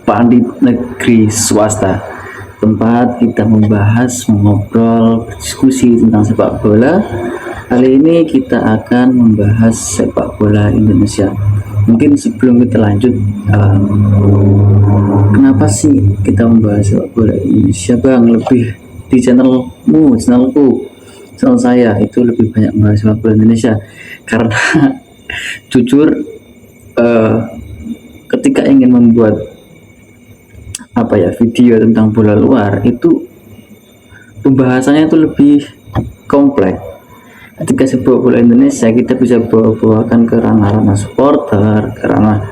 Pandit Negeri Swasta, tempat kita membahas, mengobrol, diskusi tentang sepak bola. Kali ini kita akan membahas sepak bola Indonesia. Mungkin sebelum kita lanjut, kenapa sih kita membahas sepak bola Indonesia, Bang? Lebih di channelmu, channelku, channel saya itu lebih banyak membahas sepak bola Indonesia karena jujur ketika ingin membuat video tentang bola luar itu pembahasannya itu lebih kompleks. Ketika sepak bola Indonesia kita bisa bawa-bawakan ke ranah-ranah supporter, ke ranah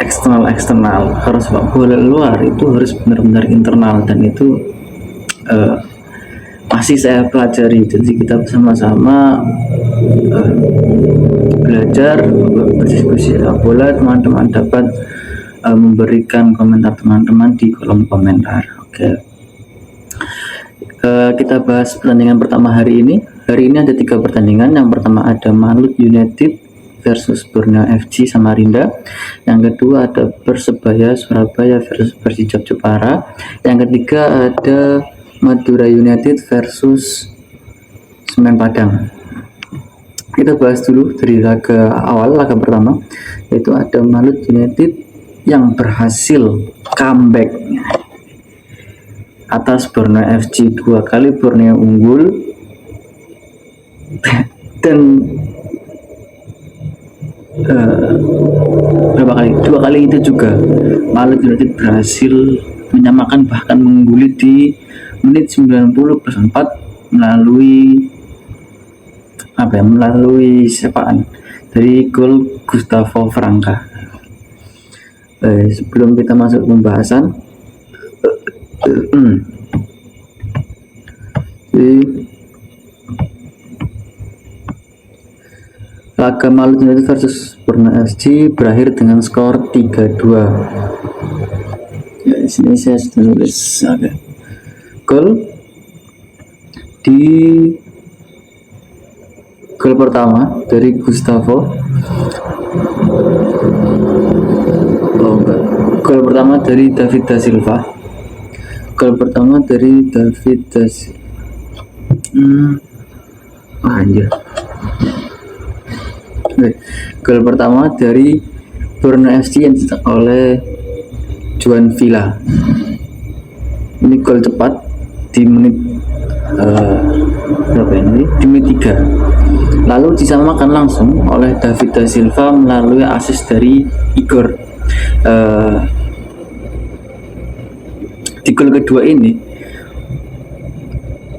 eksternal. Kalau sepak bola luar itu harus benar-benar internal, dan itu masih saya pelajari. Jadi kita bersama-sama belajar, berdiskusi sepak bola. Teman-teman dapat memberikan komentar teman-teman di kolom komentar. Oke. Kita bahas pertandingan pertama hari ini. Hari ini ada 3 pertandingan. Yang pertama ada Malut United versus Borneo FC Samarinda. Yang kedua ada Persebaya Surabaya versus Persijap Jepara. Yang ketiga ada Madura United versus Semen Padang. Kita bahas dulu dari laga pertama, yaitu ada Malut United yang berhasil comeback atas Borneo FC. 2 kali Borneo unggul dan dua kali itu juga Malut United berhasil menyamakan, bahkan mengungguli di menit 90+4 melalui sepaan dari gol Gustavo Franca. Sebelum kita masuk ke pembahasan, laga Malut United versus Borneo FC berakhir dengan skor 3-2. Ya, di sini saya sudah tulis gol pertama dari Gustavo. Gol pertama dari David da Silva. Gol pertama dari Borneo FC yang dicetak oleh Juan Villa. Ini gol cepat di menit di menit 3. Lalu disamakan langsung oleh David da Silva melalui assist dari Igor. Di gol kedua ini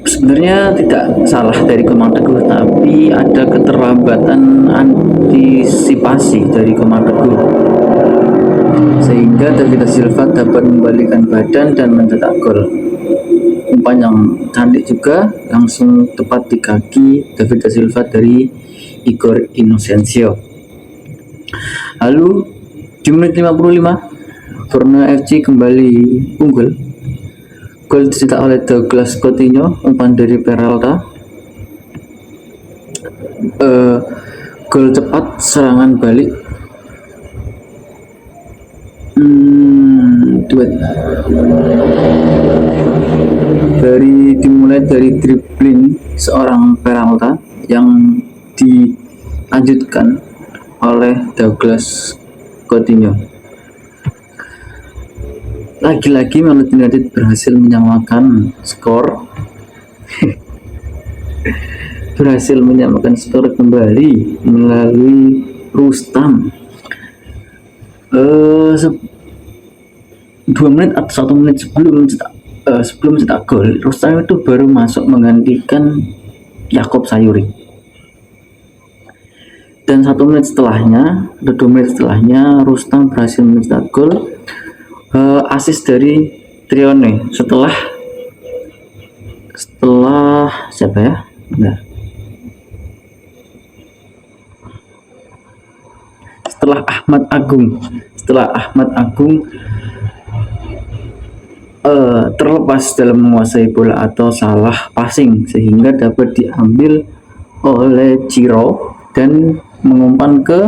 sebenarnya tidak salah dari Komang Teguh, tapi ada keterlambatan antisipasi dari Komang Teguh, sehingga David da Silva dapat membalikan badan dan mencetak gol. Umpan yang cantik juga, langsung tepat di kaki David da Silva dari Igor Inocencio. Lalu di menit 55 Borneo FC kembali unggul. Gol dicetak oleh Douglas Coutinho, umpan dari Peralta. Gol cepat serangan balik dimulai dari dribbling seorang Peralta yang dilanjutkan oleh Douglas Coutinho. Lagi-lagi Malut United berhasil menyamakan skor kembali melalui Rustam. 2 menit atau 1 menit sebelum mencetak gol, Rustam itu baru masuk menggantikan Yakob Sayuri. Dan 2 menit setelahnya Rustam berhasil mencetak gol, assist dari Trione setelah siapa ya? Setelah Ahmad Agung terlepas dalam menguasai bola atau salah passing, sehingga dapat diambil oleh Ciro dan mengumpan ke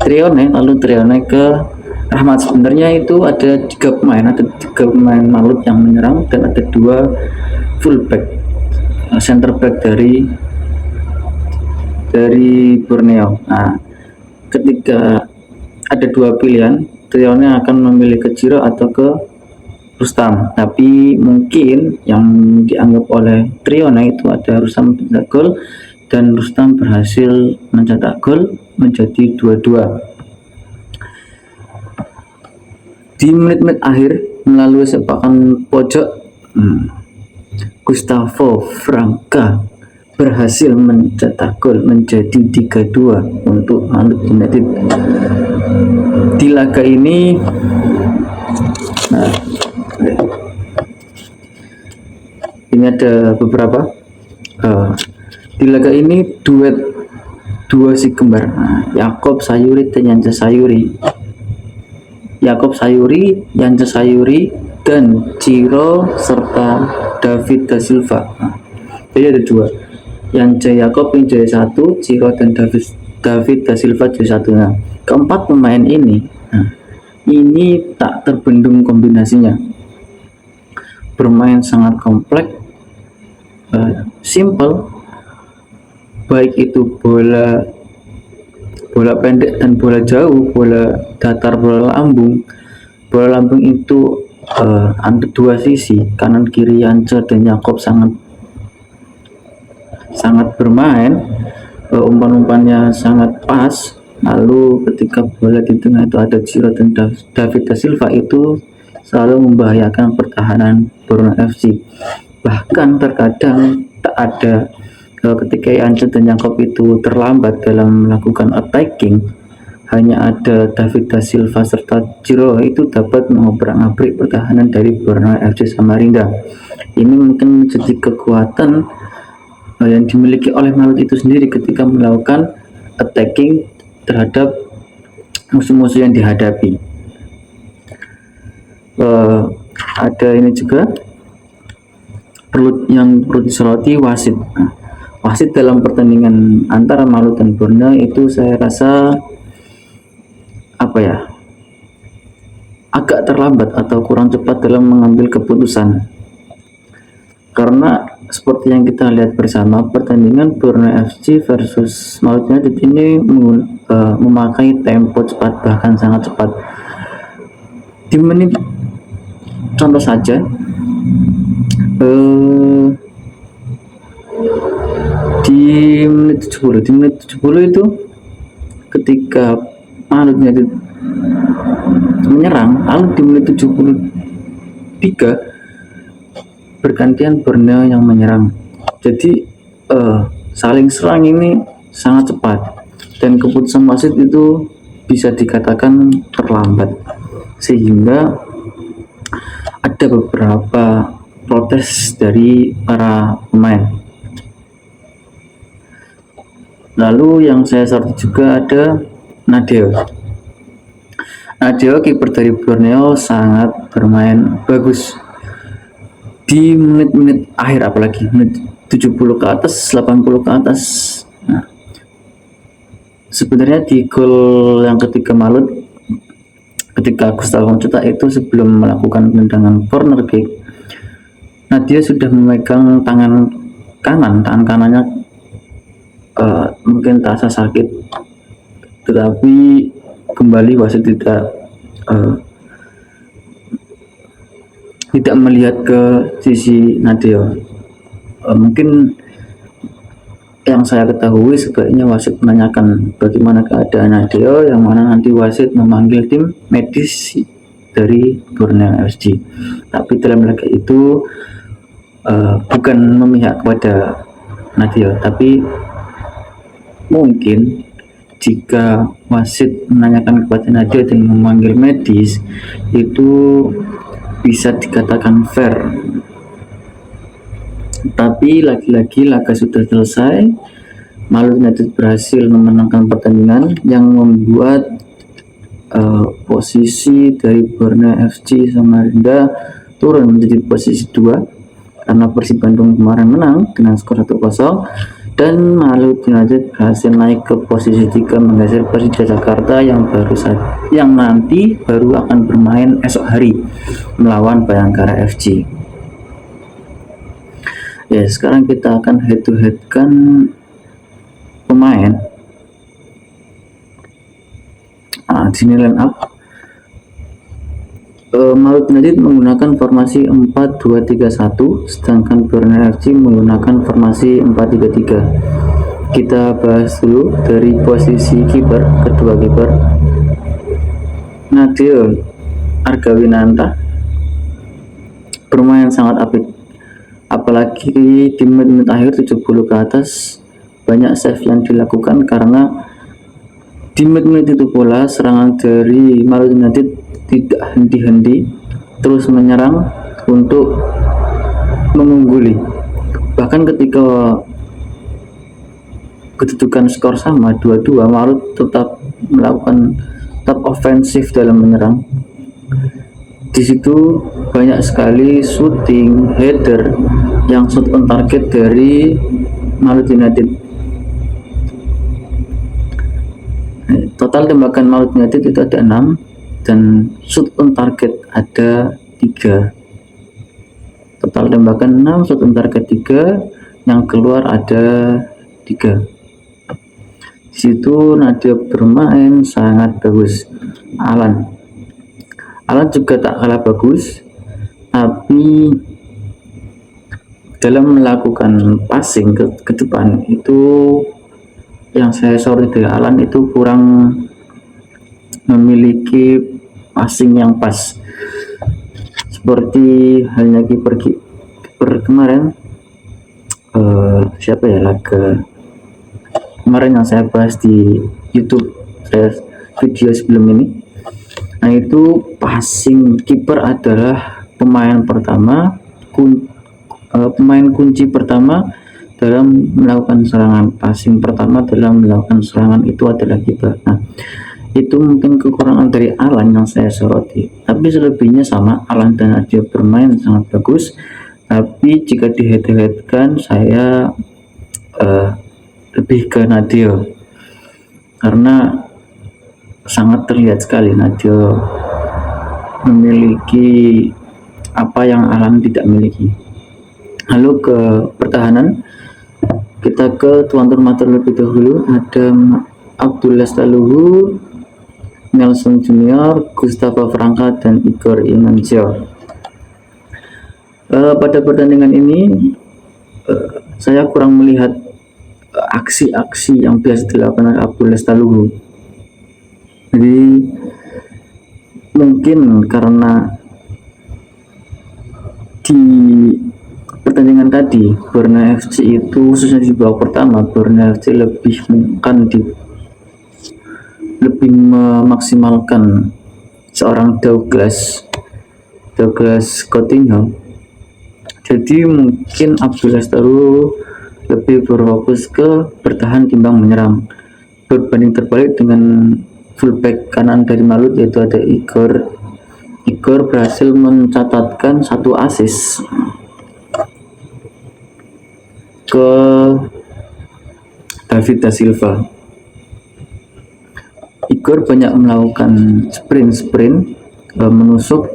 Trione, lalu Trione ke Rahmat. Sebenarnya itu ada 3 pemain Malut yang menyerang dan ada 2 fullback, center back dari Borneo. Nah, ketika ada 2 pilihan, Trione akan memilih ke Ciro atau ke Rustam, tapi mungkin yang dianggap oleh Trione itu ada Rustam mencetak gol dan Rustam berhasil mencetak gol menjadi 2-2. Di menit-menit akhir melalui sepakan pojok, Gustavo Franca berhasil mencetak gol menjadi 3-2 untuk Malut United. Di laga ini ini ada beberapa di laga ini duet 2 si kembar, Yakob Sayuri dan Yance Sayuri. Yakob Sayuri, Yance Sayuri, dan Ciro serta David da Silva. Jadi ada 2, Yance Yakob yang jadi 1, Ciro dan David da Silva jadi 1. Nah, keempat pemain ini tak terbendung kombinasinya, bermain sangat kompleks, simple, baik itu bola pendek dan bola jauh, bola datar, bola lambung. Bola lambung itu ada 2 sisi, kanan kiri Yance dan Yakob sangat bermain, umpan-umpannya sangat pas. Lalu ketika bola di tengah itu ada Ciro dan David da Silva, itu selalu membahayakan pertahanan Borneo FC. Bahkan terkadang tak ada ketika Yance dan Yakob itu terlambat dalam melakukan attacking, hanya ada David da Silva serta Ciro itu dapat mengobrak-abrik pertahanan dari Borneo FC Samarinda. Ini mungkin menjadi kekuatan yang dimiliki oleh Malut itu sendiri ketika melakukan attacking terhadap musuh-musuh yang dihadapi. Ada ini juga perlu disoroti, wasit. Wasit dalam pertandingan antara Malut dan Borneo itu saya rasa agak terlambat atau kurang cepat dalam mengambil keputusan, karena seperti yang kita lihat bersama, pertandingan Borneo FC versus Malut United ini memakai tempo cepat, bahkan sangat cepat. Di menit, contoh saja, di menit 70 itu ketika Malut United menyerang, lalu di menit 73 bergantian Borneo yang menyerang. Jadi saling serang ini sangat cepat dan keputusan wasit itu bisa dikatakan terlambat, sehingga ada beberapa protes dari para pemain. Lalu yang saya soroti juga ada Nadeo, kiper dari Borneo, sangat bermain bagus di menit-menit akhir, apalagi menit 70 ke atas, 80 ke atas. Nah, sebenarnya di gol yang ketiga Malut, ketika Gustavo mencetak itu sebelum melakukan tendangan corner kick, nah dia sudah memegang tangan kanannya mungkin terasa sakit, tetapi kembali wasit tidak melihat ke sisi Nadeo. Mungkin yang saya ketahui sebaiknya wasit menanyakan bagaimana keadaan Nadeo, yang mana nanti wasit memanggil tim medis dari Borneo FC. Tapi dalam laga itu bukan memihak kepada Nadeo, tapi mungkin jika wasit menanyakan kepada Nadeo dan memanggil medis, itu bisa dikatakan fair. Tapi lagi-lagi laga sudah selesai, Malut United berhasil memenangkan pertandingan yang membuat posisi dari Borneo FC Samarinda turun menjadi posisi 2 karena Persib Bandung kemarin menang dengan skor 1-0, dan Maluku United berhasil naik ke posisi 3 menggeser Persija Jakarta yang nanti baru akan bermain esok hari melawan Bayangkara FC. Ya, sekarang kita akan head to head kan pemain. Di sini line up. Maluku United menggunakan formasi 4-2-3-1, sedangkan Borneo FC menggunakan formasi 4-3-3. Kita bahas dulu dari posisi kiper, kedua kiper. Nadeo Argawinata bermain sangat apik, apalagi di menit-menit akhir 70 ke atas banyak save yang dilakukan, karena di menit-menit itu pula serangan dari Maluku United tidak henti-henti, terus menyerang untuk mengungguli. Bahkan ketika kedudukan skor sama 2-2, Maluku tetap melakukan ofensif dalam menyerang. Di situ banyak sekali shooting, header yang shot on target dari Maluku United. Total tembakan Maluku United itu ada 6 dan shoot on target ada 3. Total tembakan 6, shoot on target 3, yang keluar ada 3. Di situ Nadia bermain sangat bagus. Alan juga tak kalah bagus, tapi dalam melakukan passing ke depan itu yang saya sorot dari Alan itu kurang memiliki passing yang pas, seperti halnya kiper kemarin. Siapa ya, laga kemarin yang saya bahas di YouTube saya video sebelum ini. Nah, itu passing kiper adalah pemain kunci pertama dalam melakukan serangan. Passing pertama dalam melakukan serangan itu adalah kiper. Nah, itu mungkin kekurangan dari Alan yang saya soroti, tapi selebihnya sama. Alan dan Nadia bermain sangat bagus, tapi jika dihead-to-headkan saya lebih ke Nadia, karena sangat terlihat sekali Nadia memiliki apa yang Alan tidak miliki. Lalu ke pertahanan, kita ke tuan rumah terlebih dahulu. Ada Abdullah Staluhu, Nelson Junior, Gustavo Franca, dan Igor Inancio. Pada pertandingan ini saya kurang melihat aksi-aksi yang biasa dilakukan oleh Abdullah Staluhu. Jadi mungkin karena di pertandingan tadi Borneo FC itu khususnya di babak pertama, Borneo FC lebih memaksimalkan seorang Douglas Coutinho. Jadi mungkin Abdullah Staluhu lebih berfokus ke bertahan timbang menyerang, berbanding terbalik dengan fullback kanan dari Maluku, yaitu ada Igor berhasil mencatatkan 1 assist ke David da Silva. Igor banyak melakukan sprint menusuk,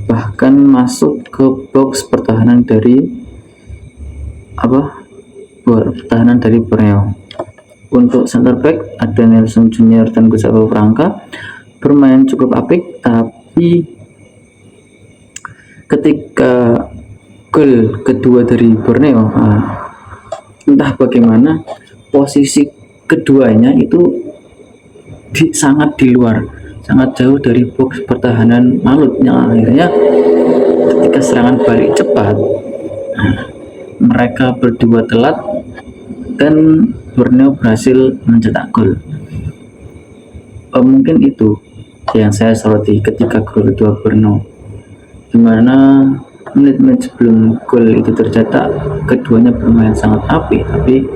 bahkan masuk ke box pertahanan dari Borneo. Untuk center back ada Nelson Junior dan Gustavo Franca, bermain cukup apik, tapi ketika gol kedua dari Borneo, entah bagaimana posisi keduanya itu sangat di luar, sangat jauh dari box pertahanan Maluku, yang akhirnya ketika serangan balik cepat mereka berdua telat dan Borneo berhasil mencetak gol. Mungkin itu yang saya soroti ketika gol kedua Borneo, dimana menit-menit sebelum gol itu tercetak keduanya bermain sangat apik, tapi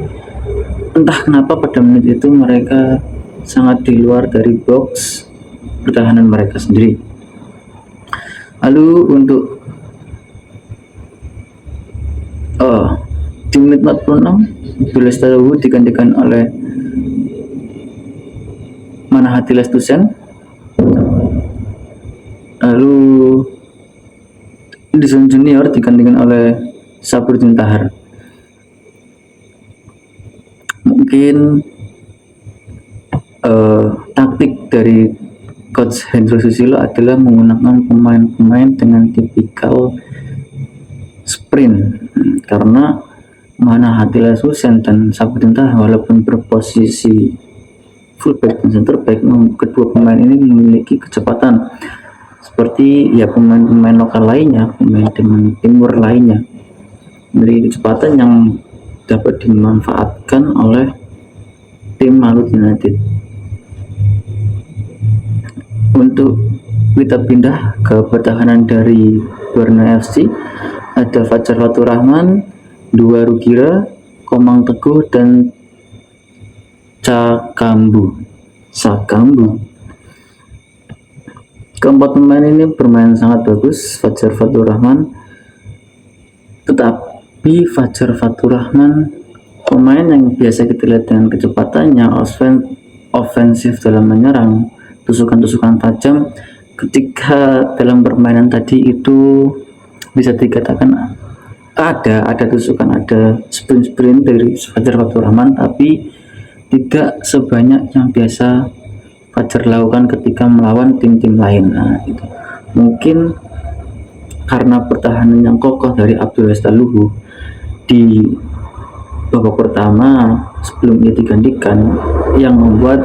entah kenapa pada menit itu mereka sangat di luar dari box pertahanan mereka sendiri. Lalu untuk di menit 46 Abdul Lestaluhu digantikan oleh Manahati Lestusen. Lalu Edison Junior digantikan oleh Saburudin Tahar. Mungkin taktik dari Coach Hendro Susilo adalah menggunakan pemain-pemain dengan tipikal sprint, karena Manahati Lestusen dan Saburudin Tahar walaupun berposisi fullback dan center back, kedua pemain ini memiliki kecepatan seperti ya pemain-pemain lokal lainnya, pemain dengan timur lainnya, memiliki kecepatan yang dapat dimanfaatkan oleh tim Malut United. Untuk kita pindah ke pertahanan dari Borneo FC, ada Fajar Fatur Rahman, Dua Rugira, Komang Teguh, dan Sakambu. Keempat pemain ini bermain sangat bagus. Fajar Fatur Rahman, tetapi Fajar Fatur Rahman pemain yang biasa kita lihat dengan kecepatannya ofensif dalam menyerang, tusukan-tusukan tajam. Ketika dalam permainan tadi itu bisa dikatakan ada tusukan, ada sprint dari Fajar Fatur Rahman, tapi tidak sebanyak yang biasa Fajar lakukan ketika melawan tim-tim lain. Gitu. Mungkin karena pertahanan yang kokoh dari Abdul Lestaluhu di babak pertama sebelum ia digantikan, yang membuat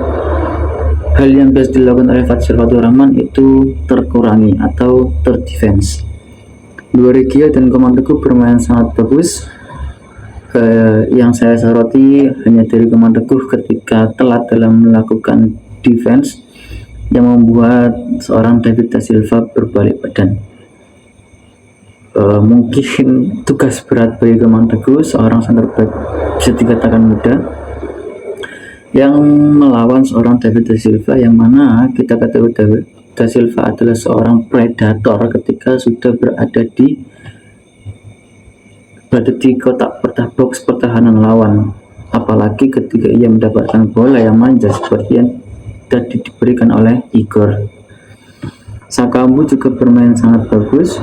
hal yang biasa dilakukan oleh Fajar Fatur Rahman itu terkurangi atau terdefense. Dua Regia dan Komang Teguh bermain sangat bagus. Yang saya soroti hanya dari Komang Teguh ketika telat dalam melakukan defense yang membuat seorang David Da Silva berbalik badan. Mungkin tugas berat bagi Komang Teguh, seorang center back bisa dikatakan muda, yang melawan seorang David Da Silva, yang mana kita ketahui David Da Silva adalah seorang predator ketika sudah berada di kotak box pertahanan lawan, apalagi ketika ia mendapatkan bola yang manja seperti yang tadi diberikan oleh Igor. Sakambu juga bermain sangat bagus.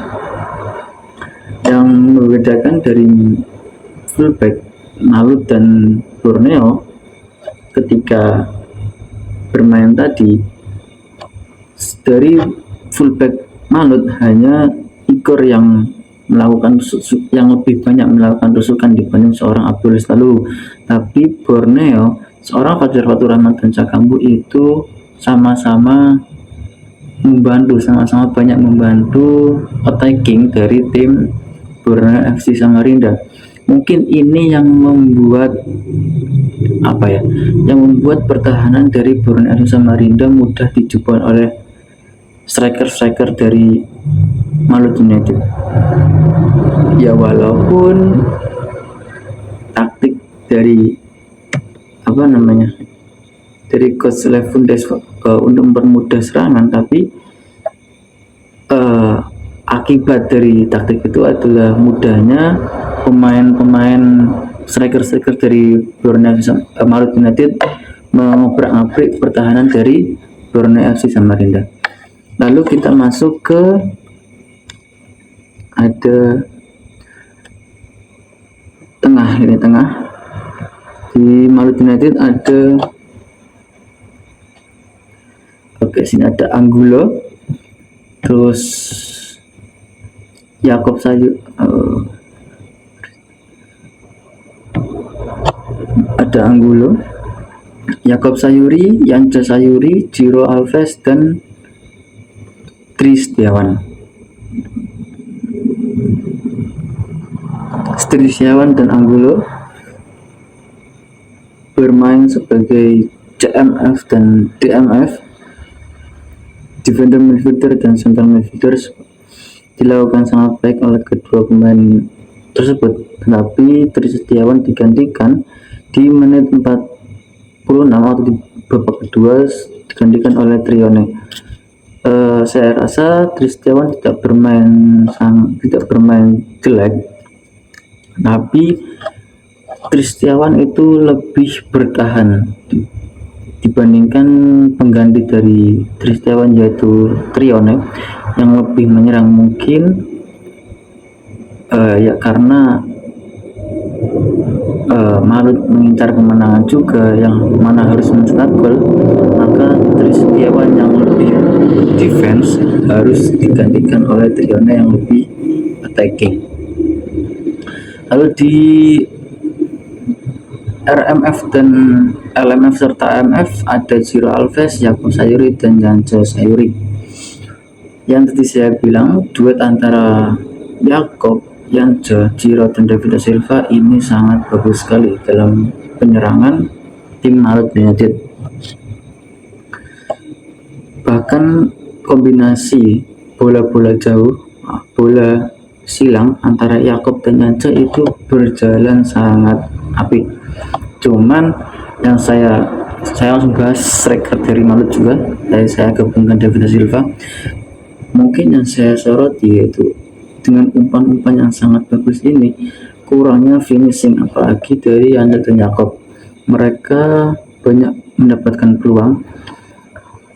Yang membedakan dari fullback Malut dan Borneo ketika bermain tadi, dari fullback Malut hanya Igor yang melakukan yang lebih banyak melakukan tusukan dibanding seorang Abdul Lestaluhu, tapi Borneo, seorang Fajar Fatur Rahman dan Sakambu itu sama-sama banyak membantu attacking dari tim Borneo FC Samarinda. Mungkin ini yang membuat pertahanan dari Borneo FC Samarinda mudah dijebol oleh striker dari Malut United. Ya walaupun taktik dari dari Coach Lefundes untuk mempermudah serangan, tapi akibat dari taktik itu adalah mudahnya pemain striker dari Borneo Malut United mengobrak-abrik pertahanan dari Borneo FC Samarinda. Lalu kita masuk ke ada tengah di Malut United ada sini ada Angulo, terus Yakob Sayuri, Yanja Sayuri, Ciro Alves, dan Tristiawan dan Angulo bermain sebagai CMF dan DMF, defender midfielder dan central midfielders. Dilakukan sangat baik oleh kedua pemain tersebut, tetapi Tristiawan digantikan di menit 46 atau di babak kedua, digantikan oleh Trione. Saya rasa Tristiawan tidak bermain jelek, tapi Tristiawan itu lebih bertahan dibandingkan pengganti dari Tristiawan yaitu Trione yang lebih menyerang. Mungkin ya karena Malut mengincar kemenangan juga yang mana harus mencetak gol, maka Tristiawan yang lebih defense harus digantikan oleh Trione yang lebih attacking. Lalu di RMF dan LMF serta MF ada Ciro Alves, Yakob Sayuri, dan Yance Sayuri. Yang tadi saya bilang duet antara Yakob, Yance, Ciro, dan David Silva ini sangat bagus sekali dalam penyerangan tim Malut United. Bahkan kombinasi bola-bola jauh, bola silang antara Yakob dan Yance itu berjalan sangat apik. Cuman yang saya langsung bahas striker dari Malut juga, dari saya gabungkan David Silva. Mungkin yang saya soroti yaitu dengan umpan-umpan yang sangat bagus ini kurangnya finishing, apalagi dari Yance dan Yakob. Mereka banyak mendapatkan peluang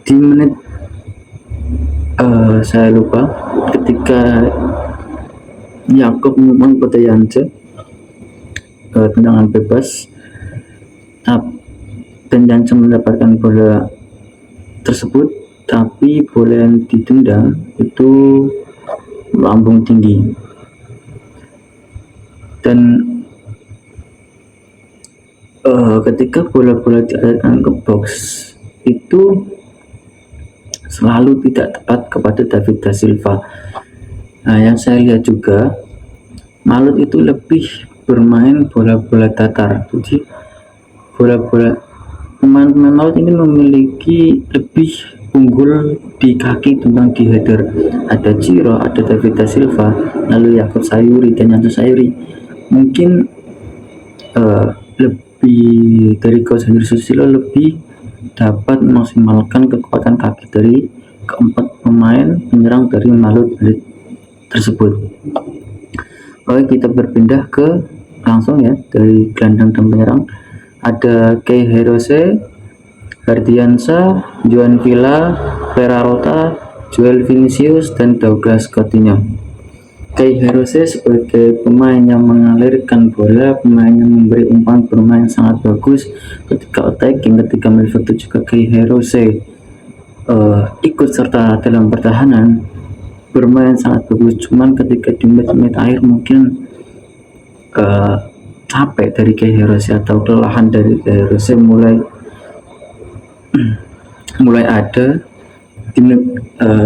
di menit saya lupa ketika Yakob mengumpan pada Yance tendangan bebas dan Yance mendapatkan bola tersebut, tapi bola yang ditendang itu melambung tinggi dan ketika bola-bola diarahkan ke box itu selalu tidak tepat kepada David da Silva. Nah, yang saya lihat juga Malut itu lebih bermain bola-bola datar, jadi bola-bola pemain-pemain Malut ini memiliki lebih unggul di kaki timbang di header. Ada Ciro, ada David da Silva, lalu Yakob Sayuri dan Yance Sayuri. Mungkin lebih dari Coach Henry Susilo lebih dapat memaksimalkan kekuatan kaki dari keempat pemain penyerang dari Malut tersebut. Oke, kita berpindah ke langsung ya dari gelandang dan penyerang. Ada Kei Hirose, Hardiansa, Joan Villa, Peralta, Joel Vinicius, dan Douglas Coutinho. Kei Hirose sebagai pemain yang mengalirkan bola, pemain yang memberi umpan bermain sangat bagus ketika attacking, ketika midfield juga Kei Hirose ikut serta dalam pertahanan, bermain sangat bagus. Cuman ketika di menit-menit akhir mungkin capek dari Kei Hirose atau kelelahan dari Kei Hirose mulai ada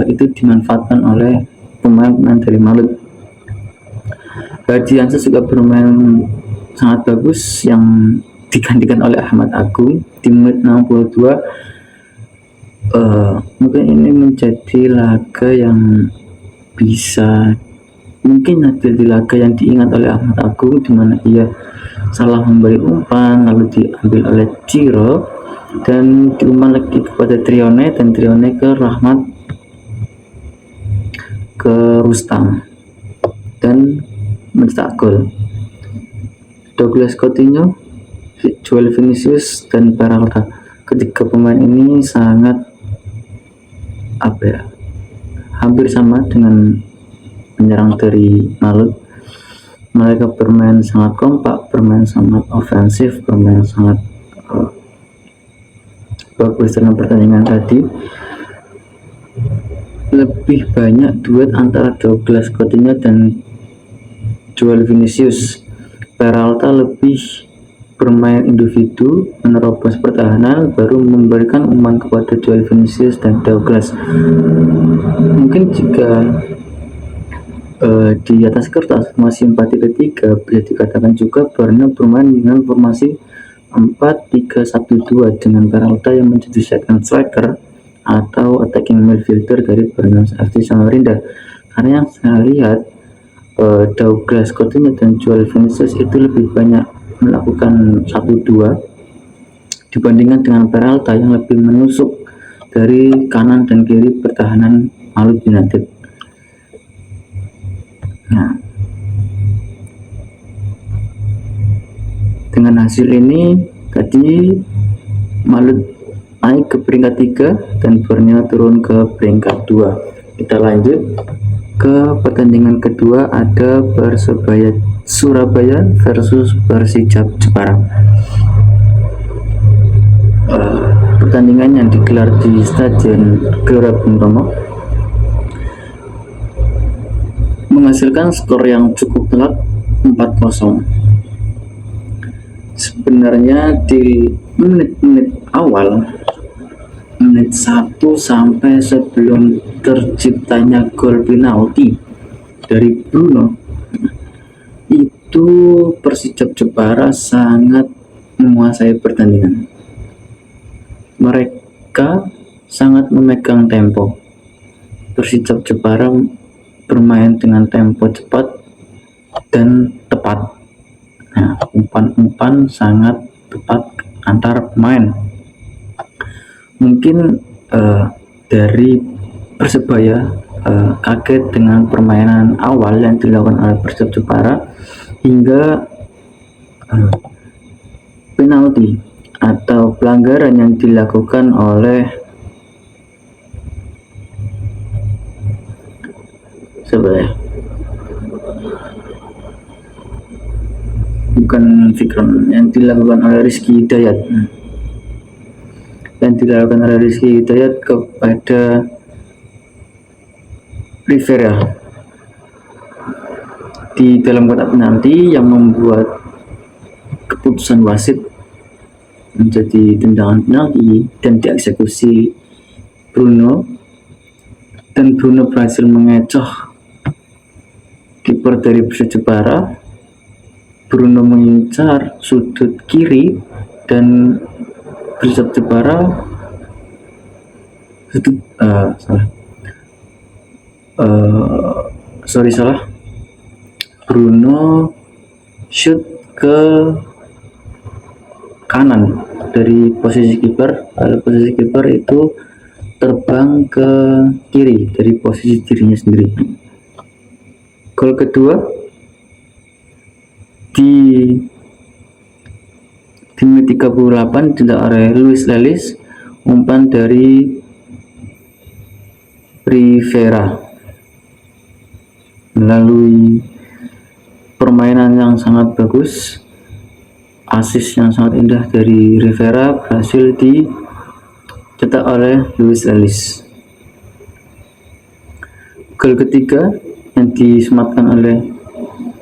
itu dimanfaatkan oleh pemain-pemain dari Malut. Hardiansa juga bermain sangat bagus yang digantikan oleh Ahmad Agung di menit 62. Mungkin ini menjadi laga yang bisa jadi laga yang diingat oleh Ahmad Agung, di mana ia salah memberi umpan lalu diambil oleh Ciro dan diumpan lagi kepada Trione dan Trione ke Rahmat ke Rustam dan mencetak gol. Douglas Coutinho, Joel Vinicius, dan Peralta, ketiga pemain ini sangat hampir sama dengan penyerang dari Malut. Mereka bermain sangat kompak, bermain sangat ofensif, bermain sangat bagus dalam pertandingan tadi. Lebih banyak duet antara Douglas Coutinho dan Joel Vinicius. Peralta lebih bermain individu, menerobos pertahanan, baru memberikan umpan kepada Joel Vinicius dan Douglas. Mungkin jika di atas kertas formasi 4-3-3 bisa dikatakan juga Borneo bermain dengan formasi 4-3-1-2 dengan Peralta yang menjadi second striker atau attacking midfielder dari Borneo FC Samarinda. Karena yang saya lihat Douglas Coutinho dan Joel Vinicius itu lebih banyak melakukan 1-2 dibandingkan dengan Peralta yang lebih menusuk dari kanan dan kiri pertahanan Malut United. Nah, Dengan hasil ini tadi Malut naik ke peringkat 3 dan Borneo turun ke peringkat 2. Kita lanjut ke pertandingan kedua, ada Persebaya Surabaya versus Persijap Jepara. Pertandingan yang digelar di Stadion Gelora Bung Tomo menghasilkan skor yang cukup telak 4-0. Sebenarnya di menit-menit awal, menit 1 sampai sebelum terciptanya gol penalti dari Bruno, itu Persijap Jepara sangat menguasai pertandingan. Mereka sangat memegang tempo. Persijap Jepara bermain dengan tempo cepat dan tepat. Nah, umpan-umpan sangat tepat antar pemain. Mungkin dari Persebaya kaget dengan permainan awal yang dilakukan oleh Persijap Jepara hingga penalti atau pelanggaran yang dilakukan oleh bukan Fikron, yang dilakukan oleh Rizky Hidayat kepada Rivera di dalam kotak penalti, yang membuat keputusan wasit menjadi tendangan penalti dan dieksekusi Bruno, dan Bruno berhasil mengecoh kiper dari Persijap Jepara. Bruno mengincar sudut kiri dan Persijap Jepara Bruno shoot ke kanan dari posisi kiper, lalu posisi kiper itu terbang ke kiri dari posisi dirinya sendiri. Gol kedua di menit 38 dicetak oleh Luis Lelis, umpan dari Rivera. Melalui permainan yang sangat bagus, assist yang sangat indah dari Rivera berhasil dicetak oleh Luis Lelis. Gol ketiga yang disematkan oleh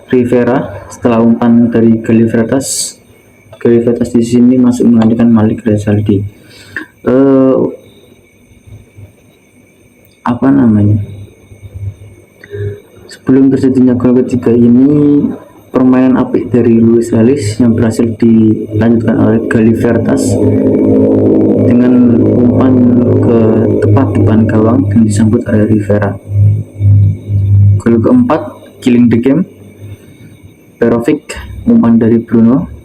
Rivera setelah umpan dari Galivertas di sini masuk menggantikan Malik Rezaldi. Sebelum terjadinya gol ketiga ini, permainan apik dari Luis Lelis yang berhasil dilanjutkan oleh Galivertas dengan umpan ke tepat depan gawang dan disambut oleh Rivera. Gol keempat, killing the game, Perovic, umpan dari Bruno.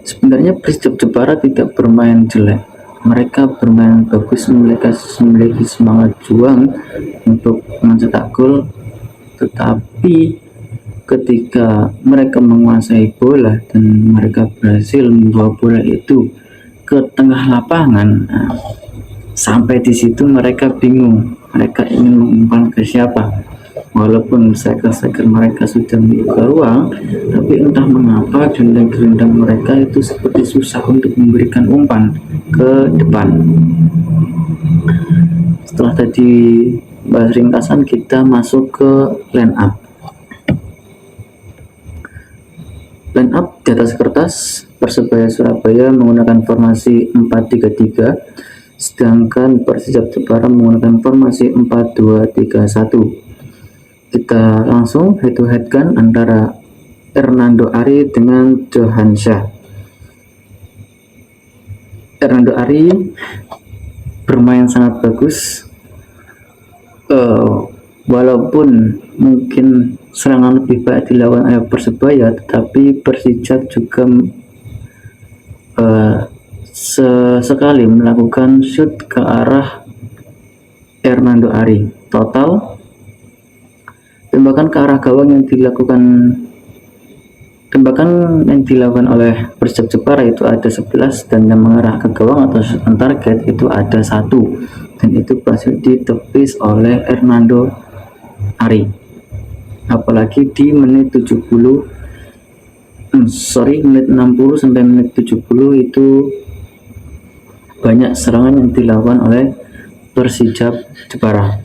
Sebenarnya Persijap Jepara tidak bermain jelek, mereka bermain bagus, mereka memiliki semangat juang untuk mencetak gol, tetapi ketika mereka menguasai bola dan mereka berhasil membawa bola itu ke tengah lapangan, sampai di situ mereka bingung, mereka ingin mengumpan ke siapa. Walaupun striker mereka sudah membuka ruang, tapi entah mengapa gelandang mereka itu seperti susah untuk memberikan umpan ke depan. Setelah tadi bahas ringkasan, kita masuk ke line up. Line up di atas kertas, Persebaya Surabaya menggunakan formasi 4-3-3, sedangkan Persijap Jepara menggunakan formasi 4-2-3-1. Kita langsung head to head kan antara Hernando Ari dengan Johan Syah. Hernando Ari bermain sangat bagus, walaupun mungkin serangan lebih baik dilakukan oleh Persebaya, tetapi Persijap juga sesekali melakukan shoot ke arah Hernando Ari. Total tembakan ke arah gawang yang dilakukan Tembakan yang dilakukan oleh Persib Jepara itu ada 11 dan yang mengarah ke gawang atau shooting target itu ada 1 dan itu berhasil ditepis oleh Hernando Ari. Apalagi di menit 70 menit 60 sampai menit 70 itu banyak serangan yang dilakukan oleh Persijap Jepara.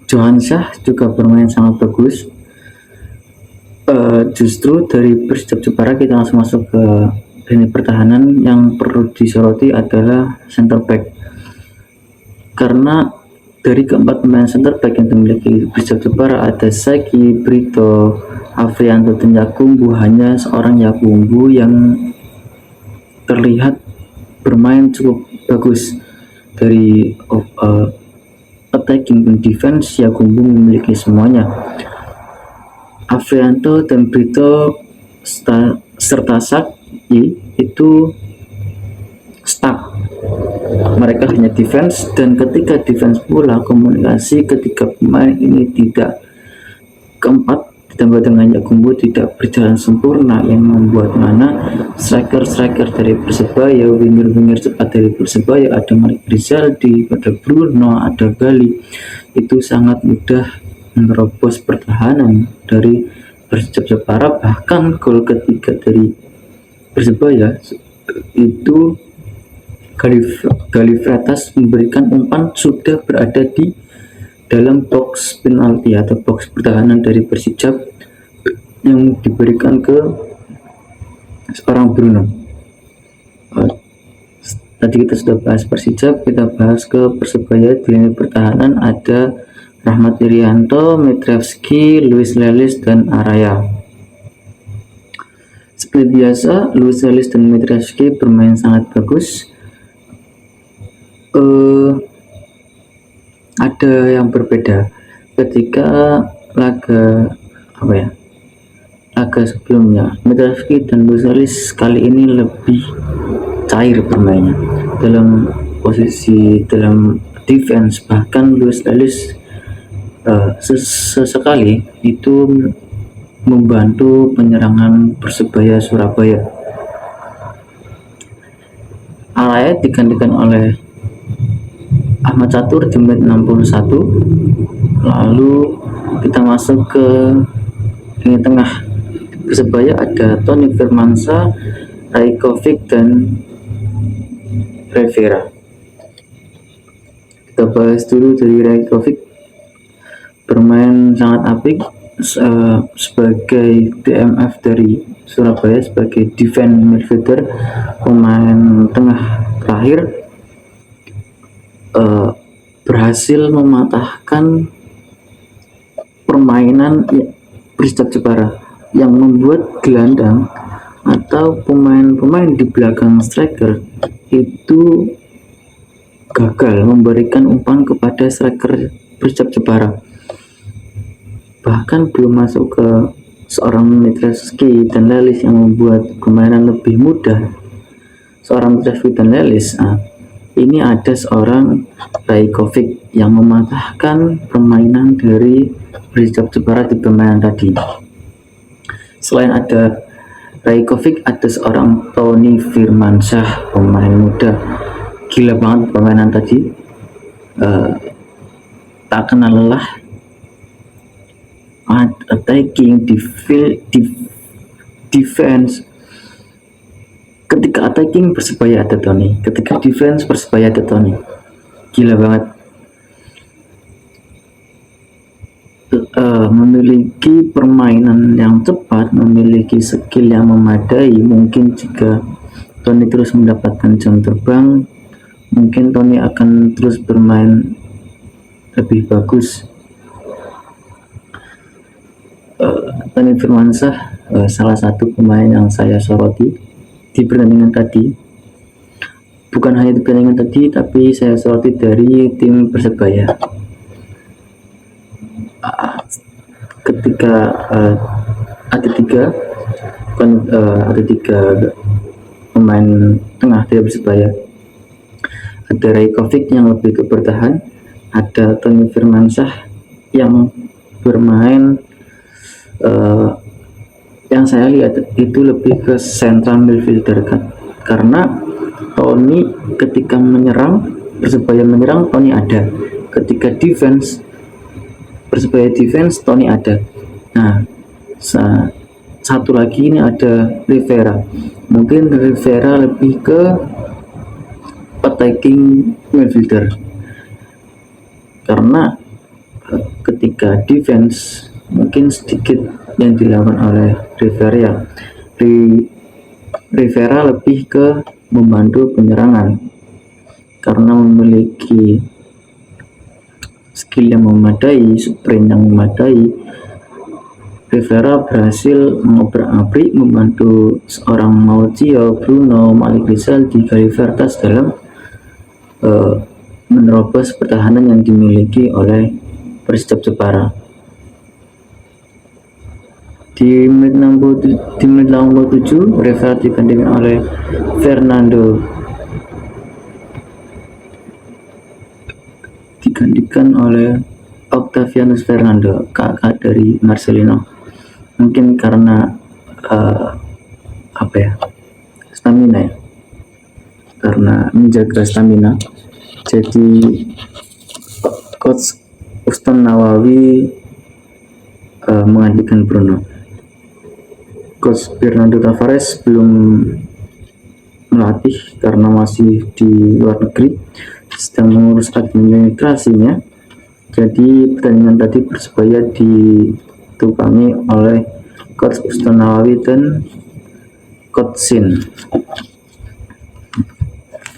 Johansyah juga bermain sangat bagus. Justru dari Persijap Jepara kita langsung masuk ke lini pertahanan. Yang perlu disoroti adalah center back, karena dari keempat pemain center back yang dimiliki Persijap Jepara ada Saki, Brito, Afrianto, dan Yakumbu. Hanya seorang Yakumbu yang terlihat bermain cukup bagus. Dari attacking dan defense, Yakumbu memiliki semuanya. Afrianto dan Brito serta Saki itu stuck, mereka hanya defense, dan ketika defense pula komunikasi ketiga pemain ini tidak keempat ditambah dengan Yakumbu tidak berjalan sempurna, yang membuat mana striker dari Persebaya, winger cepat dari Persebaya, ada Malik Rizaldi, ada Bruno, ada Gali, itu sangat mudah menerobos pertahanan dari Persijap Jepara. Bahkan gol ketiga dari Persebaya itu Galifretas memberikan umpan sudah berada di dalam box penalti atau box pertahanan dari Persijap yang diberikan ke seorang Bruno. Tadi kita sudah bahas Persijap, kita bahas ke Persebaya. Di lini pertahanan ada Rahmat Irianto, Mitrevski, Luis Lelis, dan Araya. Seperti biasa, Luis Lelis dan Mitrevski bermain sangat bagus. Ada yang berbeda ketika laga sebelumnya. Mitrevski dan Luis Lelis kali ini lebih cair bermainnya dalam posisi dalam defense. Bahkan Luis Lelis sesekali itu membantu penyerangan Persebaya Surabaya. Araya digantikan oleh Ahmad Catur di menit 61. Lalu kita masuk ke lini tengah Persebaya, ada Tony Firmansyah, Rajkovic, dan Rivera. Kita bahas dulu dari Rajkovic. Bermain sangat apik sebagai DMF dari Surabaya, sebagai defense midfielder, pemain tengah terakhir, berhasil mematahkan permainan Persijap Jepara yang membuat gelandang atau pemain-pemain di belakang striker itu gagal memberikan umpan kepada striker Persijap Jepara. Bahkan belum masuk ke seorang Mitrevski dan Lelis yang membuat permainan lebih mudah. Seorang Mitrevski dan Lelis, ini ada seorang Rajkovic yang mematahkan permainan dari Persijap Jepara di permainan tadi. Selain ada Rajkovic, ada seorang Tony Firmansyah, pemain muda. Gila banget permainan tadi, tak kenal lelah, attacking, defense. Ketika attacking Persebaya ada Tony, ketika defense Persebaya ada Tony. Gila banget. Memiliki permainan yang cepat, memiliki skill yang memadai. Mungkin jika Tony terus mendapatkan jam terbang, mungkin Tony akan terus bermain lebih bagus. Tony Firmansyah salah satu pemain yang saya soroti di pertandingan tadi. Bukan hanya di pertandingan tadi, tapi saya soroti dari tim Persebaya. Ketika ada tiga pemain tengah dari Persebaya, ada Rajkovic yang lebih ke bertahan, ada Tony Firmansyah yang bermain Eh, yang saya lihat itu lebih ke central midfielder kan, karena Tony ketika menyerang, Persebaya menyerang, Tony ada. Ketika defense, Persebaya defense, Tony ada. Nah, satu lagi ini ada Rivera. Mungkin Rivera lebih ke attacking midfielder, karena ketika defense mungkin sedikit yang dilakukan oleh Rivera. Rivera lebih ke membantu penyerangan karena memiliki skill yang memadai, sprint yang memadai. Rivera berhasil mengobrak-abrik membantu seorang Mauricio Bruno, Malik Rizaldi, Gali Vertas dalam menerobos pertahanan yang dimiliki oleh Persib Jepara. Di menit 87 Rivera digantikan oleh Fernando, digantikan oleh Octavianus Fernando, kakak dari Marcelino. Mungkin karena stamina ya, karena menjaga stamina. Jadi coach Uston Nawawi menggantikan Bruno. Coach Fernando Tavares belum melatih karena masih di luar negeri, sedang mengurus administrasinya. Jadi pertandingan tadi Persebaya ditukangi oleh Coach Uston Nawawi dan Coach Sin.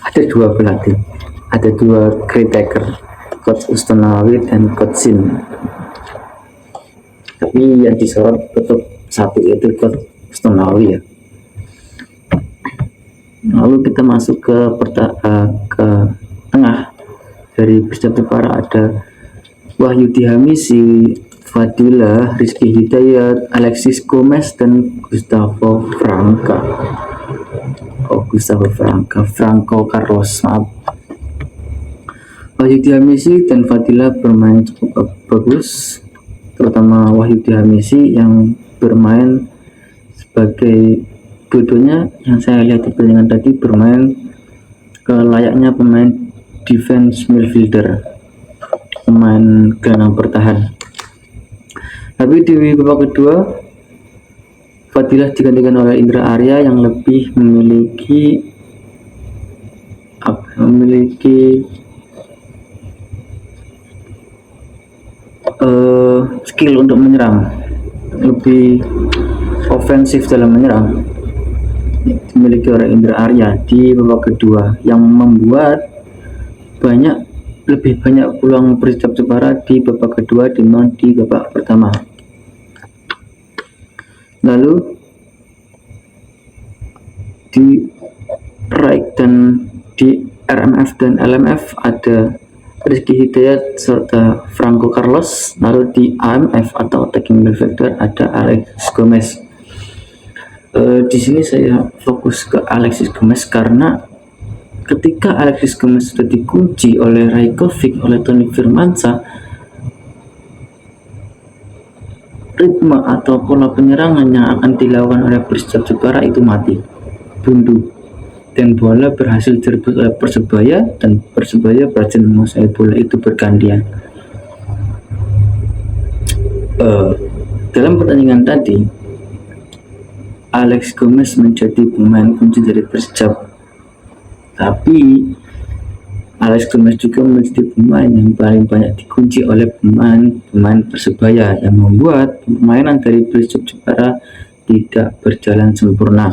Ada dua pelatih, ada dua caretaker, Coach Uston Nawawi dan Coach Sin. Tapi yang disorot tetap satu, yaitu Coach Uston Nawawi ya. Lalu kita masuk ke tengah. Dari Persib Jepara ada Wahyudi Hamisi, Fadila, Rizky Hidayat, Alexis Gomez, dan Gustavo Franco Carlos, maaf. Wahyudi Hamisi dan Fadila bermain cukup bagus, terutama Wahyudi Hamisi yang bermain sebagai dua-duanya yang saya lihat di pertandingan tadi bermain layaknya pemain defense midfielder, pemain gelandang bertahan. Tapi di babak kedua Fadilah digantikan oleh Indra Arya yang lebih memiliki skill untuk menyerang, lebih ofensif dalam menyerang, dimiliki oleh Indra Arya di babak kedua, yang membuat lebih banyak peluang Persib Jepara di babak kedua dibanding di babak pertama. Lalu di right dan di RMF dan LMF ada Rizky Hidayat serta Franco Carlos. Lalu di AMF atau attacking midfielder ada Alexis Gomez. Di sini saya fokus ke Alexis Gomez karena ketika Alexis Gomez sudah dikunci oleh Rajkovic, oleh Tony Firmansyah, ritme atau pola penyerangan yang akan dilakukan oleh Persib Jepara itu mati, buntu, dan bola berhasil direbut oleh Persebaya dan Persebaya berhasil menguasai bola itu bergantian. Dalam pertandingan tadi, Alex Gomez menjadi pemain kunci dari Persib, tapi Alex Gomez juga menjadi pemain yang paling banyak dikunci oleh pemain Persebaya, yang membuat permainan dari Persib Jepara tidak berjalan sempurna.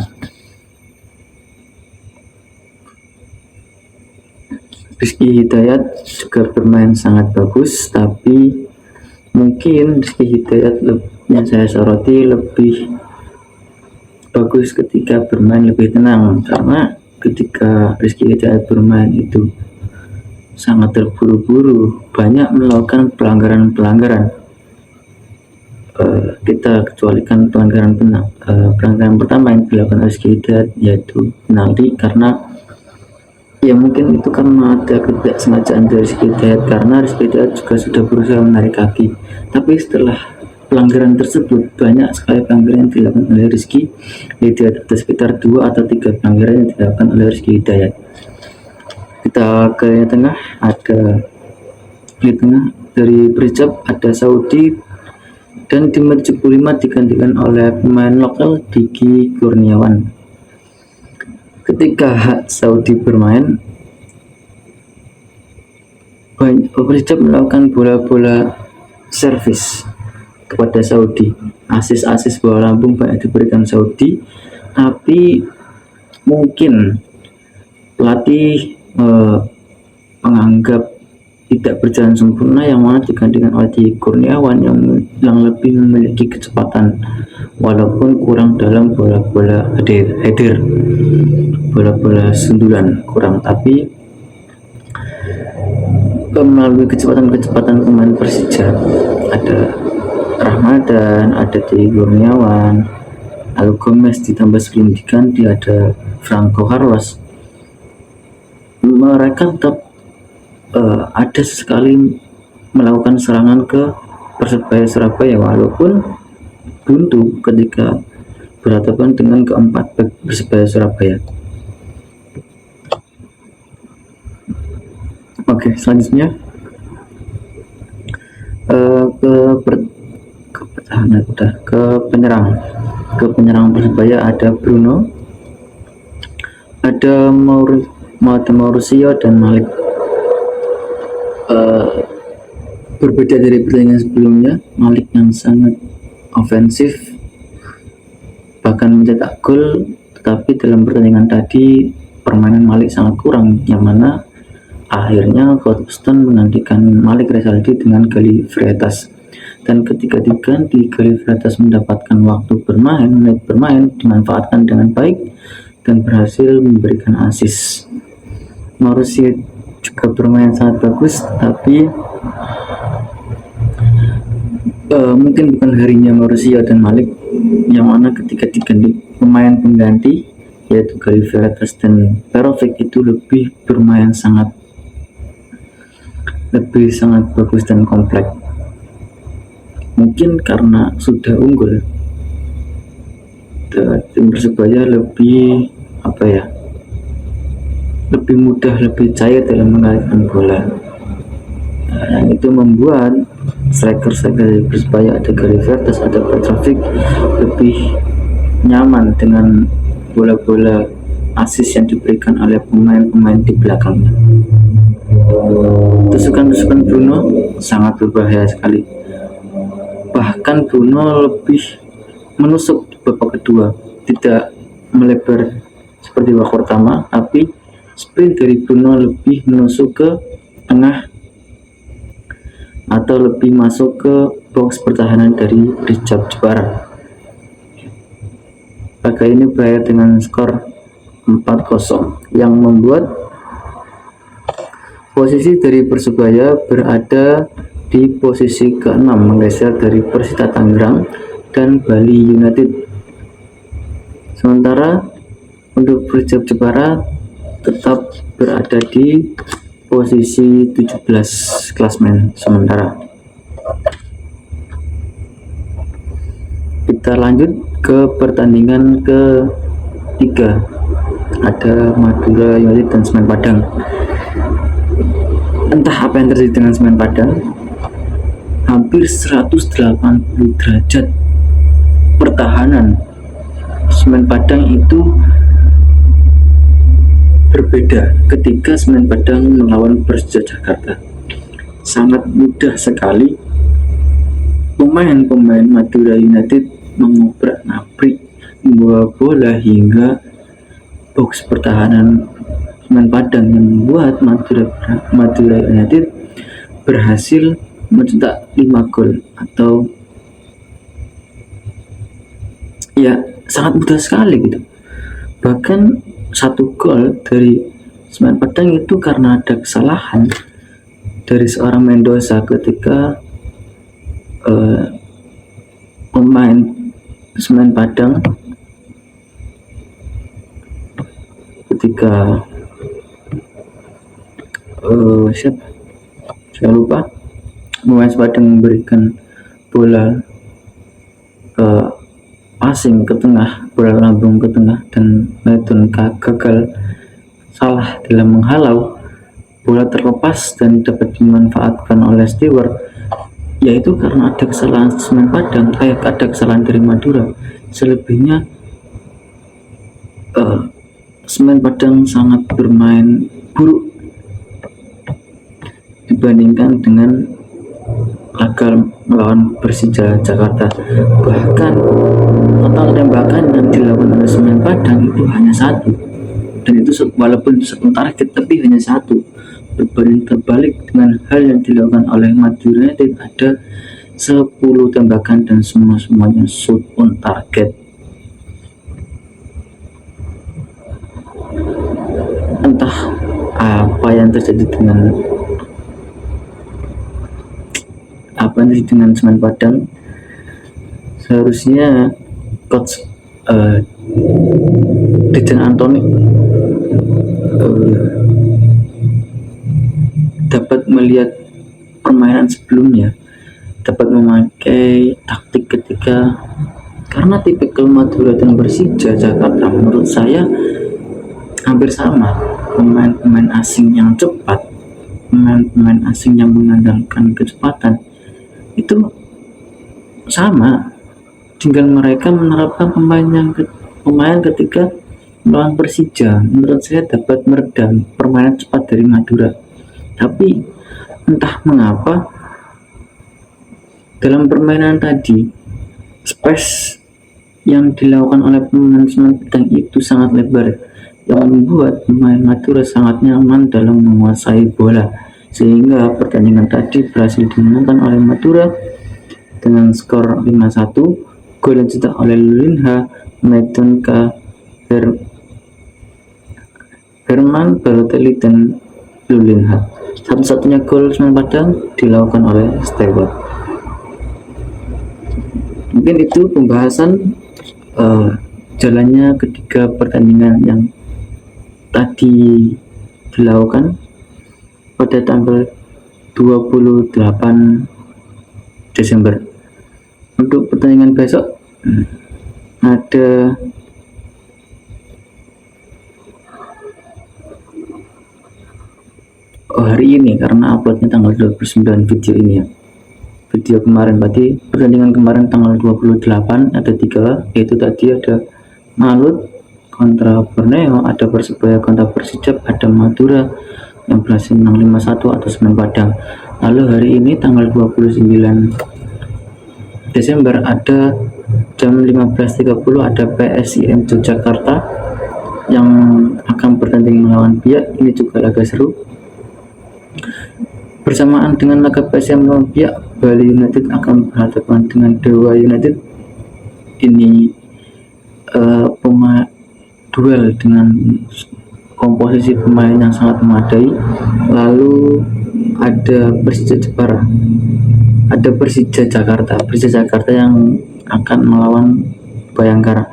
Rizky Hidayat juga bermain sangat bagus, tapi mungkin Rizky Hidayat yang saya soroti lebih bagus ketika bermain lebih tenang, karena ketika Rizky Hidayat bermain itu sangat terburu-buru, banyak melakukan pelanggaran-pelanggaran. Kita kecualikan pelanggaran pertama yang dilakukan oleh Rizky Hidayat, yaitu penalti, karena ya mungkin itu karena ada ketidaksengajaan dari Rizky Hidayat, karena Rizky Hidayat juga sudah berusaha menarik kaki, tapi setelah pelanggaran tersebut banyak sekali pelanggaran yang dilakukan oleh Rizky Hidayat, ada sekitar 2 atau 3 pelanggaran yang dilakukan oleh Rizky Hidayat. Kita ke yang tengah, ada di tengah dari Persijap ada Saudi, dan di menit 75 digantikan oleh pemain lokal Diki Kurniawan. Ketika Saudi bermain, Persijap melakukan bola-bola servis kepada Saudi. Asis-asis bola lambung banyak diberikan Saudi, tapi mungkin pelatih menganggap tidak berjalan sempurna, yang mana digantikan oleh Diki Kurniawan yang lebih memiliki kecepatan walaupun kurang dalam bola-bola header, bola-bola sundulan kurang, tapi melalui kecepatan pemain Persija, ada Ramadan, ada Diki Kurniawan, lalu Gomez ditambah Sprindikan, dia ada Franco Carlos, mereka tetap ada sekali melakukan serangan ke Persebaya Surabaya walaupun buntu ketika berhadapan dengan keempat bek Persebaya Surabaya. Oke, selanjutnya ke penyerang Persebaya ada Bruno, ada Mauricio dan Malik. Berbeda dari pertandingan sebelumnya, Malik yang sangat ofensif bahkan mencetak gol, tetapi dalam pertandingan tadi permainan Malik sangat kurang, yang mana akhirnya Goldstone menggantikan Malik Rezaldi dengan Galih Freitas, dan ketika diganti Galih Freitas mendapatkan waktu menit bermain dimanfaatkan dengan baik dan berhasil memberikan asis. Mauricio juga bermain sangat bagus, tapi mungkin bukan harinya Mauricio dan Malik, yang mana ketika diganti pemain pengganti yaitu Galih Freitas dan Perovic itu lebih bermain sangat bagus dan kompleks. Mungkin karena sudah unggul, tim Persebaya lebih lebih mudah, lebih cair dalam mengalirkan bola. Yang itu membuat striker dari Persebaya, ada Galih Freitas, ada Petrovic, lebih nyaman dengan bola-bola asis yang diberikan oleh pemain-pemain di belakangnya. Tusukan-tusukan Bruno sangat berbahaya sekali. Bahkan Bruno lebih menusuk di babak kedua, tidak melebar seperti babak pertama, tapi sprint dari Bruno lebih menusuk ke tengah atau lebih masuk ke box pertahanan dari Persijap Jepara. Laga ini berakhir dengan skor 4-0 yang membuat posisi dari Persebaya berada di posisi ke-6, menggeser dari Persita Tangerang dan Bali United. Sementara untuk Persijap Jepara tetap berada di posisi 17 klasmen sementara. Kita lanjut ke pertandingan ketiga, ada Madura United dan Semen Padang. Entah apa yang terjadi dengan Semen Padang, hampir 180 derajat pertahanan Semen Padang itu berbeda ketika Semen Padang melawan Persija Jakarta. Sangat mudah sekali pemain-pemain Madura United mengobrak-abrik membawa bola hingga box pertahanan Semen Padang, yang membuat Madura United berhasil mencetak 5 gol, atau ya sangat mudah sekali gitu. Bahkan 1 gol dari Semen Padang itu karena ada kesalahan dari seorang Mendoza ketika pemain Semen Padang ketika saya lupa, pemain Padang memberikan bola passing ke tengah, bola lambung ke tengah, dan Maidon gagal salah dalam menghalau. Bola terlepas dan dapat dimanfaatkan oleh Stewart, yaitu karena ada kesalahan Semen Padang, ada kesalahan dari Madura. Selebihnya Semen Padang sangat bermain buruk dibandingkan dengan laga melawan Persija Jakarta. Bahkan total tembakan yang dilakukan oleh Semen Padang itu hanya 1, dan itu walaupun itu satu target tapi hanya 1. Berbanding terbalik dengan hal yang dilakukan oleh Madura United, ada 10 tembakan dan semuanya shoot on target. Entah apa yang terjadi dengan Semen Padang. Seharusnya coach Dejan Antoni dapat melihat permainan sebelumnya, dapat memakai taktik ketiga, karena tipikal Madura dan Persija Jakarta menurut saya hampir sama. Pemain-pemain asing yang cepat, pemain-pemain asing yang mengandalkan kecepatan itu sama, tinggal mereka menerapkan pemain ketika melawan Persija. Menurut saya dapat meredam permainan cepat dari Madura. Tapi entah mengapa dalam permainan tadi space yang dilakukan oleh pemain Semen Padang itu sangat lebar, yang membuat pemain Madura sangat nyaman dalam menguasai bola, sehingga pertandingan tadi berhasil dimenangkan oleh Madura dengan skor 5-1. Gol yang dicetak oleh Lulinha, Maidon Herman Balotelli, dan Lulinha. Satu-satunya gol Semen Padang dilakukan oleh Stewart. Mungkin itu pembahasan jalannya ketiga pertandingan yang tadi dilakukan pada tanggal 28 Desember. Untuk pertandingan besok ada hari ini, karena uploadnya tanggal 29 video ini ya. Video kemarin, berarti pertandingan kemarin tanggal 28 ada 3, yaitu tadi ada Malut kontra Borneo, ada Persebaya kontra Persijap, ada Madura yang berhasil menang 5-1 atas Semen Padang. Lalu hari ini tanggal 29 Desember ada jam 15.30 ada PSIM Yogyakarta yang akan bertanding melawan Biak. Ini juga laga seru. Bersamaan dengan laga PSM melawan Biak, Bali United akan berhadapan dengan Dewa United. Ini duel dengan komposisi pemain yang sangat memadai. Lalu ada Persija Jepara, ada Persija Jakarta yang akan melawan Bayangkara.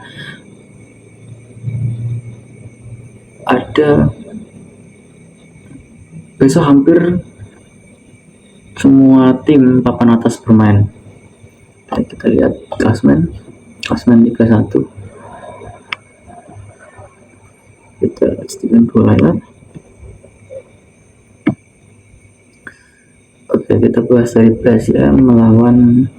Ada besok hampir semua tim papan atas bermain. Kita lihat klasmen Liga 1. Kita lihat bola ya. Oke, kita bahas dari PSIM melawan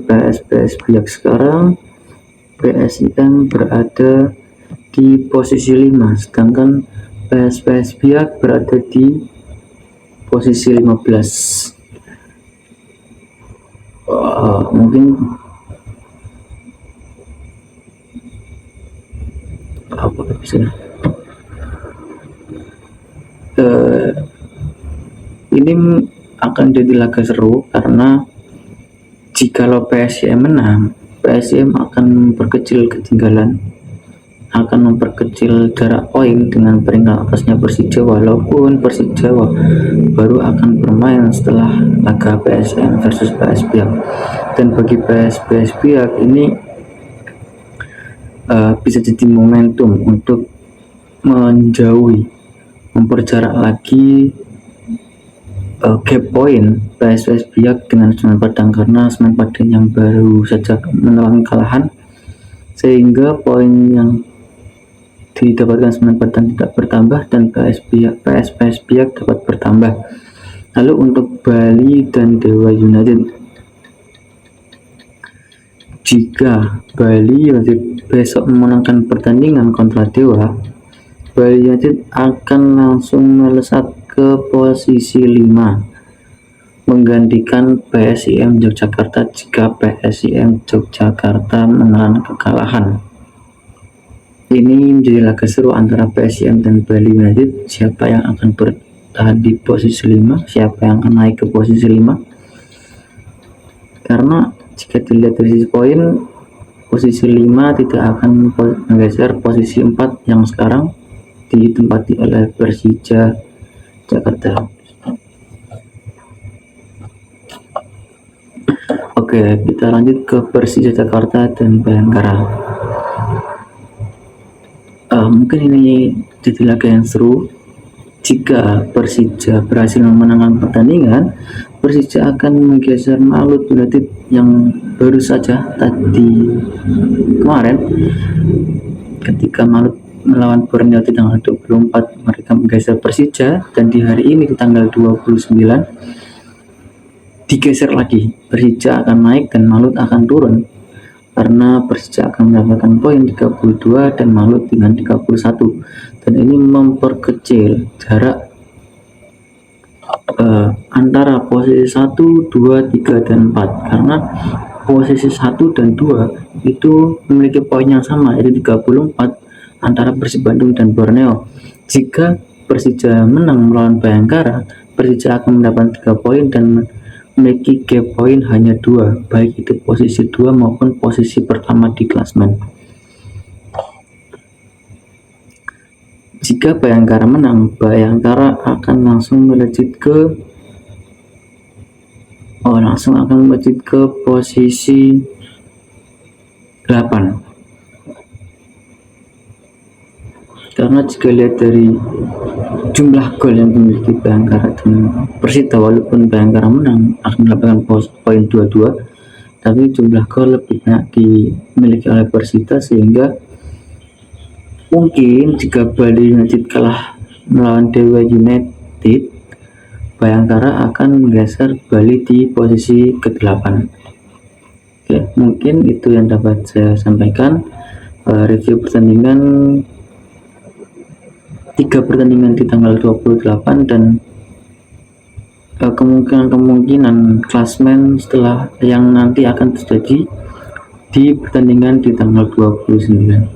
PSPS Biak. Sekarang PSIM berada di posisi 5, sedangkan PSPS Biak berada di posisi 15. Mungkin apa bisa ini akan jadi laga seru, karena jikalau PSIM menang, PSIM akan memperkecil ketinggalan, akan memperkecil jarak poin dengan peringkat atasnya Persija, walaupun Persija baru akan bermain setelah laga PSM versus PS Biak. Dan bagi PS Biak ini bisa jadi momentum untuk memperjarak lagi gap point PSPS Biak dengan Semen Padang, karena Semen Padang yang baru saja menelan kekalahan sehingga poin yang didapatkan Semen Padang tidak bertambah dan PSPS Biak dapat bertambah. Lalu untuk Bali dan Dewa United, jika Bali United besok memenangkan pertandingan kontra Dewa, Bali United akan langsung melesat ke posisi 5 menggantikan PSIM Yogyakarta jika PSIM Yogyakarta menelan kekalahan. Ini menjadi laga seru antara PSIM dan Bali United. Siapa yang akan bertahan di posisi 5, siapa yang akan naik ke posisi 5, karena jika dilihat dari sisi poin, posisi 5 tidak akan menggeser posisi 4 yang sekarang ditempati oleh Persija Jakarta. Oke, kita lanjut ke Persija Jakarta dan Bayangkara. Mungkin ini jadi laga yang seru. Jika Persija berhasil memenangkan pertandingan, Persija akan menggeser Malut United yang baru saja tadi kemarin ketika Malut melawan Borneo di tanggal 24 mereka menggeser Persija, dan di hari ini di tanggal 29 digeser lagi, Persija akan naik dan Malut akan turun, karena Persija akan mendapatkan poin 32 dan Malut dengan 31, dan ini memperkecil jarak antara posisi 1, 2, 3, dan 4, karena posisi 1 dan 2 itu memiliki poin yang sama, yaitu 34 antara Persib Bandung dan Borneo. Jika Persija menang melawan Bayangkara, Persija akan mendapatkan 3 poin dan memiliki gap poin hanya 2, baik itu posisi 2 maupun posisi pertama di klasemen. Jika Bayangkara menang, Bayangkara akan langsung melejit ke posisi 8. Karena jika lihat dari jumlah gol yang dimiliki Bayangkara dan Persita, walaupun Bayangkara menang akan mendapatkan poin 22, tapi jumlah gol lebih banyak dimiliki oleh Persita, sehingga mungkin jika Bali United kalah melawan Dewa United, Bayangkara akan menggeser Bali di posisi ke-8. Oke, mungkin itu yang dapat saya sampaikan. Review pertandingan 3 pertandingan di tanggal 28 dan kemungkinan klasemen setelah yang nanti akan terjadi di pertandingan di tanggal 29.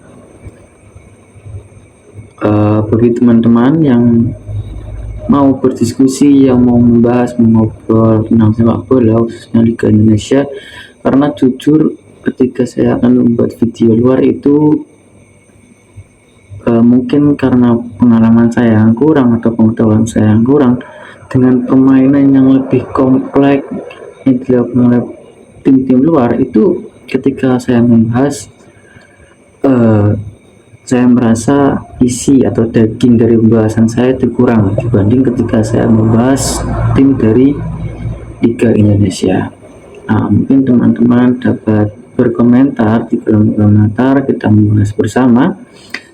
Bagi teman-teman yang mau berdiskusi, yang mau membahas, mengobrol tentang sepak bola khususnya Liga Indonesia, karena jujur ketika saya akan membuat video luar itu mungkin karena pengalaman saya yang kurang atau pengetahuan saya yang kurang dengan permainan yang lebih kompleks yang dilakukan oleh tim-tim luar, itu ketika saya membahas saya merasa isi atau daging dari pembahasan saya itu kurang dibanding ketika saya membahas tim dari Liga Indonesia. Mungkin teman-teman dapat berkomentar di kolom komentar, kita membahas bersama.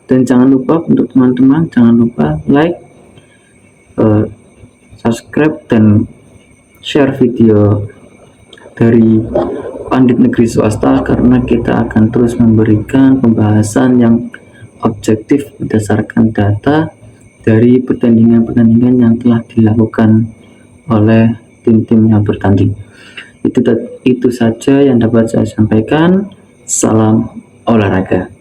Dan jangan lupa untuk teman-teman, jangan lupa like, subscribe, dan share video dari Pandit Negeri Swasta, karena kita akan terus memberikan pembahasan yang objektif berdasarkan data dari pertandingan-pertandingan yang telah dilakukan oleh tim-tim yang bertanding. Itu saja yang dapat saya sampaikan. Salam olahraga.